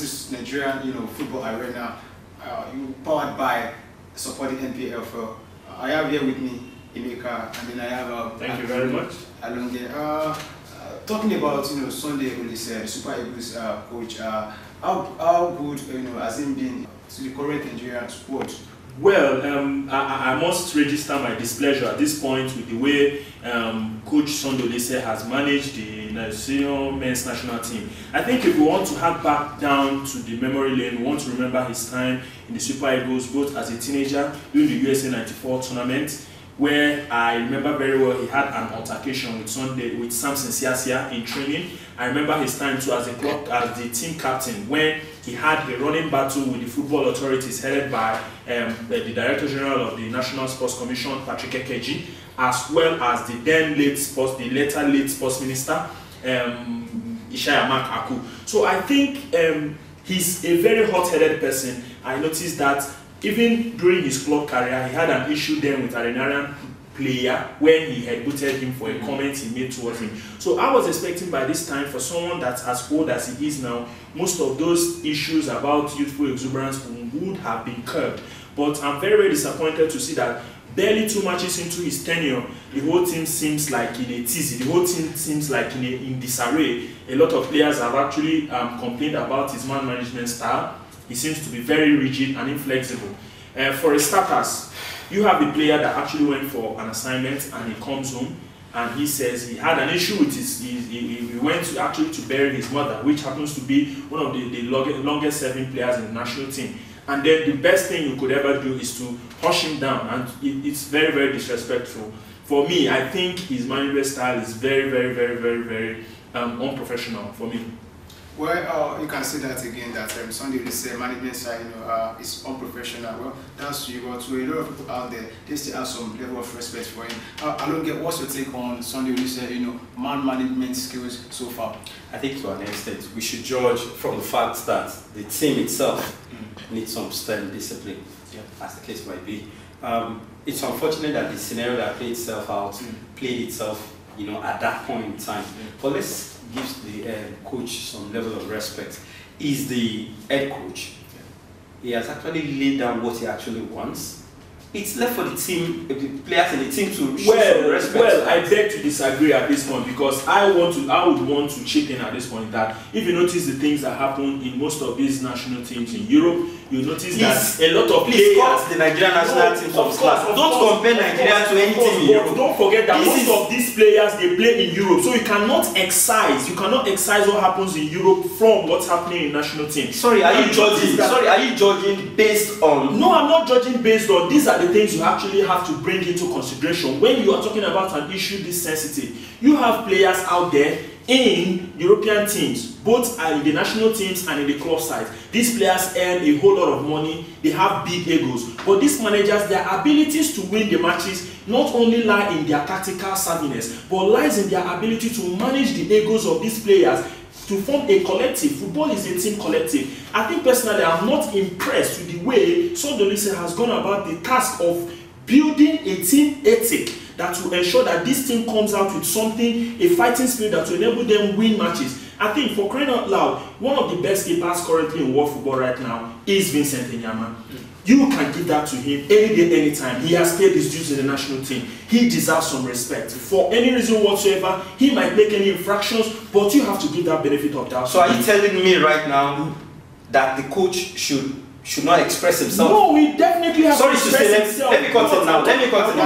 versus Nigerian, football arena, powered by supporting NPL. I have here with me Emeka, and then I have thank you very much. Along there. Talking about Sunday Oliseh, the Super Eagles coach. How good has he been to the current Nigerian squad? Well, I must register my displeasure at this point with the way Coach Sunday Oliseh has managed the senior men's national team. I think if we want to hack back down to the memory lane, we want to remember his time in the Super Eagles, both as a teenager during the USA 94 tournament, where I remember very well he had an altercation with Samson Siasia in training. I remember his time too as the team captain, when he had a running battle with the football authorities headed by the Director General of the National Sports Commission, Patrick Ekeji, as well as the later late sports minister, Ishaya Mark Aku. So I think he's a very hot-headed person. I noticed that even during his club career, he had an issue then with an Iranian player when he had booted him for a comment he made towards him. So I was expecting by this time, for someone that's as old as he is now, most of those issues about youthful exuberance would have been curbed. But I'm very, very disappointed to see that barely 2 matches into his tenure, the whole team seems like in a tizzy. The whole team seems like in disarray. A lot of players have actually complained about his man management style. He seems to be very rigid and inflexible. For starters, you have a player that actually went for an assignment and he comes home and he says he had an issue with he went to bury his mother, which happens to be one of the longest serving players in the national team. And then the best thing you could ever do is to hush him down, and it's very, very disrespectful. For me, I think his management style is very, very, very, very, very unprofessional for me. Well, you can see that again, that Sunday Oliseh management side, is unprofessional. Well, that's you. But to a lot of people out there, they still have some level of respect for him. I don't get what's your take on Sunday Oliseh, man management skills so far? I think to an extent, we should judge from the fact that the team itself needs some stern discipline, as the case might be. It's unfortunate that the scenario that played itself, at that point in time. But let's give the coach some level of respect. He's the head coach. He has actually laid down what he actually wants. It's left for the team, the players in the team to show some respect. Well, I beg to disagree at this point, because I would want to chip in at this point that if you notice the things that happen in most of these national teams in Europe, you notice that a lot of players, the Nigerian national team of class. Don't compare Nigeria to any team in Europe. Don't forget that most of these players, they play in Europe, so you cannot excise what happens in Europe from what's happening in national team. Sorry, are you judging based on? No, I'm not judging based on. These are the things you actually have to bring into consideration when you are talking about an issue this sensitive. You have players out there in European teams, both in the national teams and in the club side. These players earn a whole lot of money, they have big egos, but these managers, their abilities to win the matches not only lie in their tactical savviness, but lies in their ability to manage the egos of these players to form a collective. Football is a team collective. I think personally I'm not impressed with the way Sunday Oliseh has gone about the task of building a team ethic that will ensure that this team comes out with something, a fighting spirit that will enable them win matches. I think, for crying out loud, one of the best keepers currently in world football right now is Vincent Enyama. You can give that to him any day, anytime. He has paid his dues in the national team. He deserves some respect. For any reason whatsoever, he might make any infractions, but you have to give that benefit of doubt. So are you telling me right now that the coach should not express himself? No, we definitely have to express himself. Let me continue now.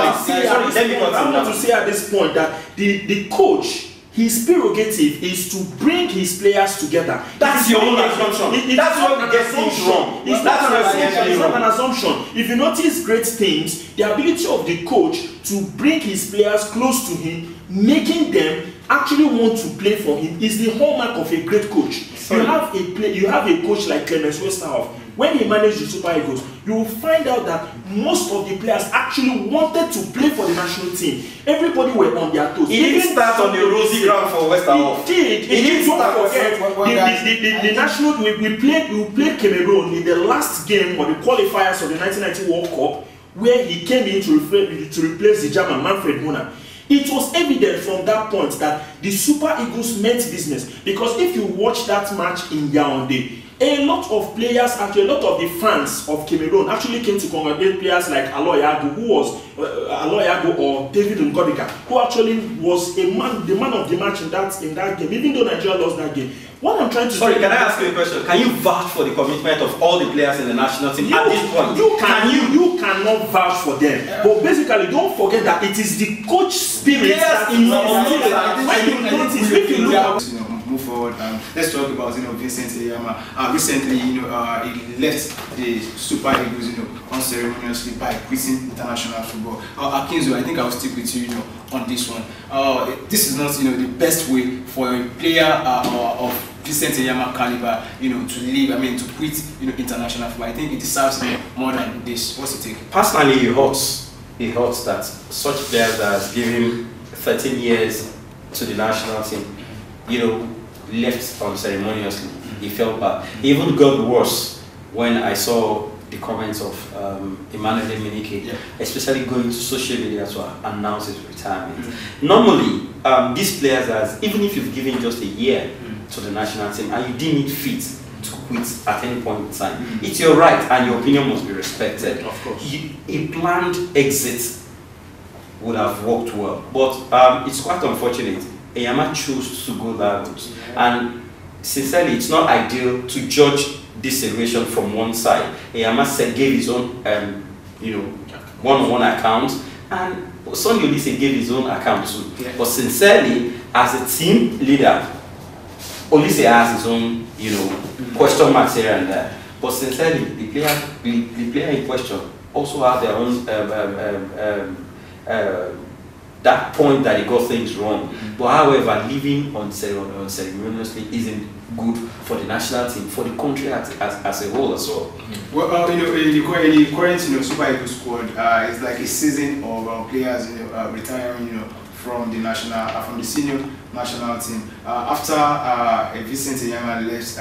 I want to say at this point that the coach, his prerogative is to bring his players together. That's your own assumption. That's what we get things wrong. It's not an assumption. If you notice great things, the ability of the coach to bring his players close to him, making them actually want to play for him, is the hallmark of a great coach. You have a coach like Clemens Westerhoff. When he managed the Super Eagles, you will find out that most of the players actually wanted to play for the national team. Everybody were on their toes. He didn't start on the rosy ground for Westerhoff. He did. Don't forget the national. We played Cameroon in the last game or the qualifiers of the 1990 World Cup, where he came in to replace the German Manfred Müller. It was evident from that point that the Super Eagles meant business, because if you watch that match in Yaoundé, a lot of players, actually a lot of the fans of Cameroon actually came to congratulate players like Aloyago, who was Aloyago or David Ngodika, who actually was the man of the match in that game, even though Nigeria lost that game. What I'm trying to Sorry, can I ask you a question? Can you vouch for the commitment of all the players in the national team at this point? You cannot vouch for them. Yeah. But basically, don't forget that it is the coach spirit that is move forward. Let's talk about Vincent Eyama. Recently, he left the Super Eagles, unceremoniously by quitting international football. Akinzo, I think I'll stick with you, on this one. This is not, the best way for a player of Vincent Eyama caliber, to leave. To quit, international football. I think it deserves more than this. What's your take? Personally, it hurts. It hurts that such players that has given 13 years to the national team, left unceremoniously. He felt bad. It even got worse when I saw the comments of Emmanuel Emenike, especially going to social media to announce his retirement. Normally, these players, even if you've given just a year to the national team and you deem it fit to quit at any point in time, it's your right and your opinion must be respected. Of course. A planned exit would have worked well, but it's quite unfortunate. Eyama chose to go that route, and sincerely, it's not ideal to judge this situation from one side. Eyama gave his own, one-on-one account, and Sunday Oliseh gave his own account too. Yeah. But sincerely, as a team leader, Oliseh has his own, question marks here and there. But sincerely, the player in question also have their own that point that he got things wrong. But however, leaving unceremoniously isn't good for the national team, for the country as a whole as well. Well, in the current Super Eagles squad, it's like a season of players retiring, from the senior national team. After Vincent Eyama left,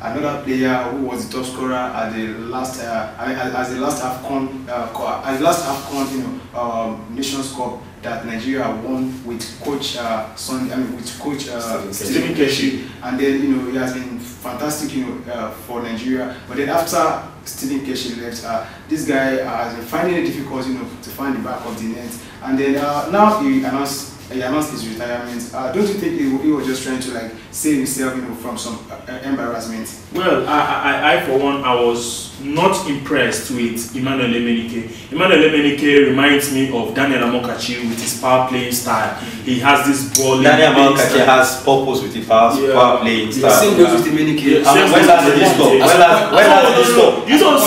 another player who was the top scorer at the last AFCON Nations Cup that Nigeria won with Coach Stephen Keshi, and then he has been fantastic for Nigeria. But then after Stephen Keshi left, this guy has been finding it difficult to find the back of the net, and then now he announced his retirement. Don't you think he was just trying to save himself from some embarrassment? Well, I for one, I was not impressed with Emmanuel Emenike. Emmanuel Emenike reminds me of Daniel Amokachi with his power playing style. He has this ball. Daniel Amokachi has purpose with his power playing style. Same goes with Emenike. When does it stop? You don't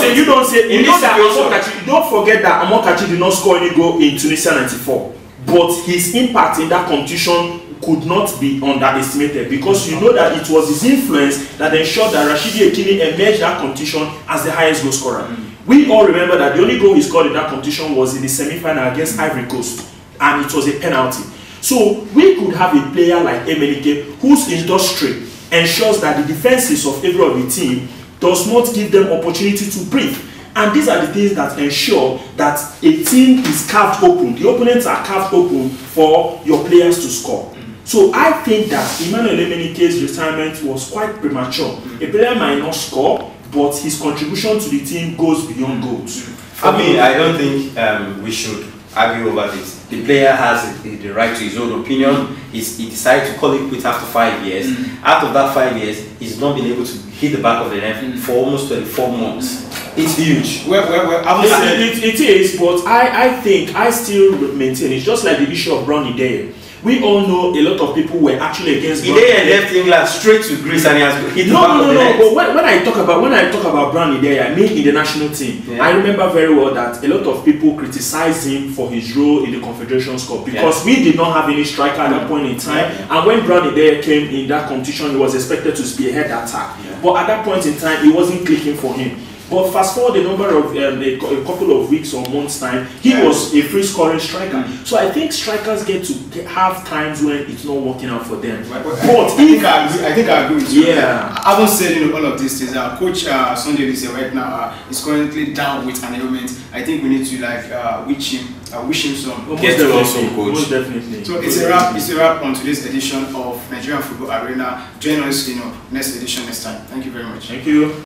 say. You don't forget that Amokachi did not score any goal in Tunisia '94. But his impact in that competition could not be underestimated, because you know that it was his influence that ensured that Rashidi Ekini emerged that competition as the highest goal scorer. We all remember that the only goal he scored in that competition was in the semi-final against Ivory Coast, and it was a penalty. So we could have a player like Emenike whose industry ensures that the defenses of every of the team does not give them opportunity to breathe. And these are the things that ensure that a team is carved open. The opponents are carved open for your players to score. So I think that Emmanuel Emenike's retirement was quite premature. A player might not score, but his contribution to the team goes beyond goals. I don't think we should argue over this. The player has the right to his own opinion. He decided to call it quit after 5 years. Out of that 5 years, he's not been able to hit the back of the net for almost 24 months. It's huge. It is, but I think I still maintain it's just like the issue of Brownie Day. We all know a lot of people were actually against Brownie. He left England straight to Greece and he has hit the back of the net. But when I talk about Brownie Day, I mean in the national team. Yeah. I remember very well that a lot of people criticized him for his role in the Confederations Cup, because we did not have any striker at that point in time. And when Brownie Day came in that competition, he was expected to spearhead the attack. But at that point in time, it wasn't clicking for him. But fast forward a number of a couple of weeks or months time, he was a free scoring striker. So I think strikers get to have times when it's not working out for them. But I think I agree with you. Yeah. I haven't said all of these things. Coach Sunday Oliseh right now is currently down with an ailment. I think we need to wish him some. Most definitely. So it's a wrap on today's edition of Nigerian Football Arena. Join us, next edition next time. Thank you very much. Thank you.